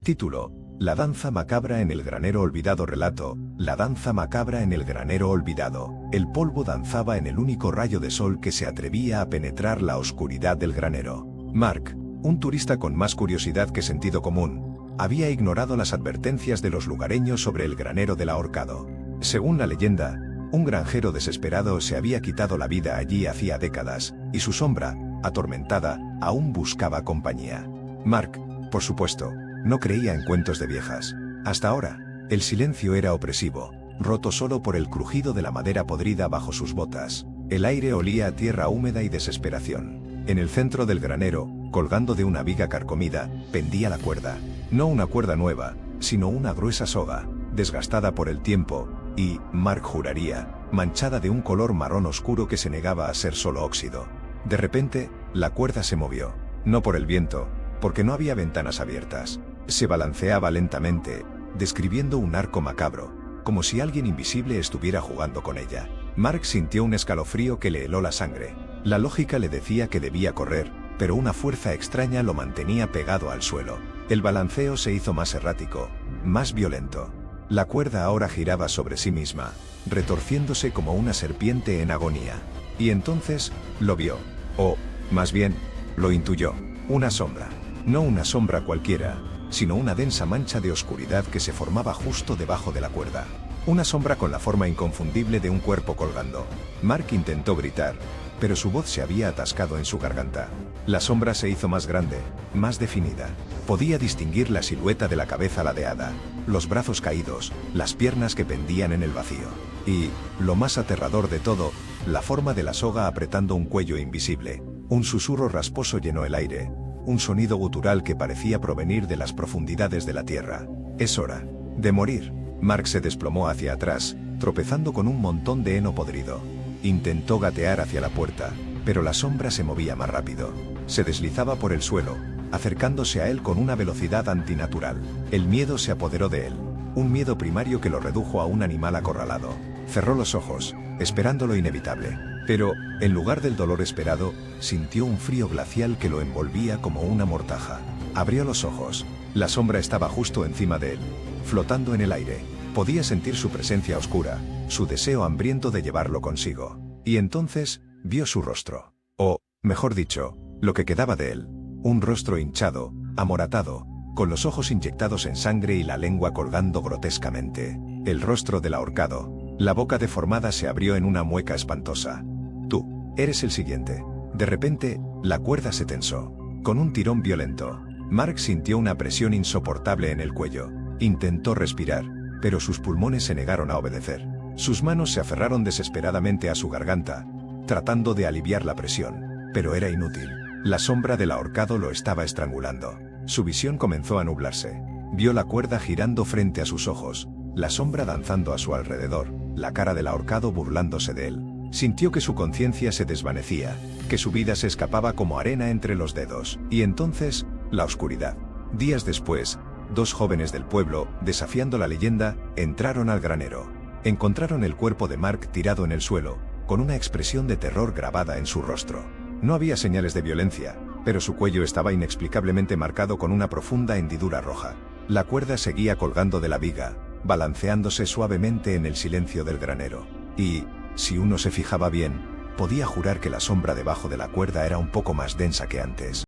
Título: La danza macabra en el granero olvidado. Relato: La danza macabra en el granero olvidado. El polvo danzaba en el único rayo de sol que se atrevía a penetrar la oscuridad del granero. Mark, un turista con más curiosidad que sentido común, había ignorado las advertencias de los lugareños sobre el granero del ahorcado. Según la leyenda, un granjero desesperado se había quitado la vida allí hacía décadas, y su sombra, atormentada, aún buscaba compañía. Mark, por supuesto, no creía en cuentos de viejas. Hasta ahora, el silencio era opresivo, roto solo por el crujido de la madera podrida bajo sus botas. El aire olía a tierra húmeda y desesperación. En el centro del granero, colgando de una viga carcomida, pendía la cuerda. No una cuerda nueva, sino una gruesa soga, desgastada por el tiempo, y, Mark juraría, manchada de un color marrón oscuro que se negaba a ser solo óxido. De repente, la cuerda se movió, no por el viento, porque no había ventanas abiertas. Se balanceaba lentamente, describiendo un arco macabro, como si alguien invisible estuviera jugando con ella. Mark sintió un escalofrío que le heló la sangre. La lógica le decía que debía correr, pero una fuerza extraña lo mantenía pegado al suelo. El balanceo se hizo más errático, más violento. La cuerda ahora giraba sobre sí misma, retorciéndose como una serpiente en agonía. Y entonces, lo vio. O, más bien, lo intuyó. Una sombra. No una sombra cualquiera, sino una densa mancha de oscuridad que se formaba justo debajo de la cuerda. Una sombra con la forma inconfundible de un cuerpo colgando. Mark intentó gritar, pero su voz se había atascado en su garganta. La sombra se hizo más grande, más definida. Podía distinguir la silueta de la cabeza ladeada, los brazos caídos, las piernas que pendían en el vacío. Y, lo más aterrador de todo, la forma de la soga apretando un cuello invisible. Un susurro rasposo llenó el aire, un sonido gutural que parecía provenir de las profundidades de la tierra. Es hora de morir. Mark se desplomó hacia atrás, tropezando con un montón de heno podrido. Intentó gatear hacia la puerta, pero la sombra se movía más rápido. Se deslizaba por el suelo, acercándose a él con una velocidad antinatural. El miedo se apoderó de él, un miedo primario que lo redujo a un animal acorralado. Cerró los ojos, esperando lo inevitable. Pero, en lugar del dolor esperado, sintió un frío glacial que lo envolvía como una mortaja. Abrió los ojos. La sombra estaba justo encima de él, flotando en el aire. Podía sentir su presencia oscura, su deseo hambriento de llevarlo consigo. Y entonces, vio su rostro. O, mejor dicho, lo que quedaba de él. Un rostro hinchado, amoratado, con los ojos inyectados en sangre y la lengua colgando grotescamente. El rostro del ahorcado. La boca deformada se abrió en una mueca espantosa. Tú, eres el siguiente. De repente, la cuerda se tensó. Con un tirón violento, Mark sintió una presión insoportable en el cuello. Intentó respirar, pero sus pulmones se negaron a obedecer. Sus manos se aferraron desesperadamente a su garganta, tratando de aliviar la presión, pero era inútil. La sombra del ahorcado lo estaba estrangulando. Su visión comenzó a nublarse. Vio la cuerda girando frente a sus ojos, la sombra danzando a su alrededor, la cara del ahorcado burlándose de él. Sintió que su conciencia se desvanecía, que su vida se escapaba como arena entre los dedos. Y entonces, la oscuridad. Días después, dos jóvenes del pueblo, desafiando la leyenda, entraron al granero. Encontraron el cuerpo de Mark tirado en el suelo, con una expresión de terror grabada en su rostro. No había señales de violencia, pero su cuello estaba inexplicablemente marcado con una profunda hendidura roja. La cuerda seguía colgando de la viga, balanceándose suavemente en el silencio del granero. Y, si uno se fijaba bien, podía jurar que la sombra debajo de la cuerda era un poco más densa que antes.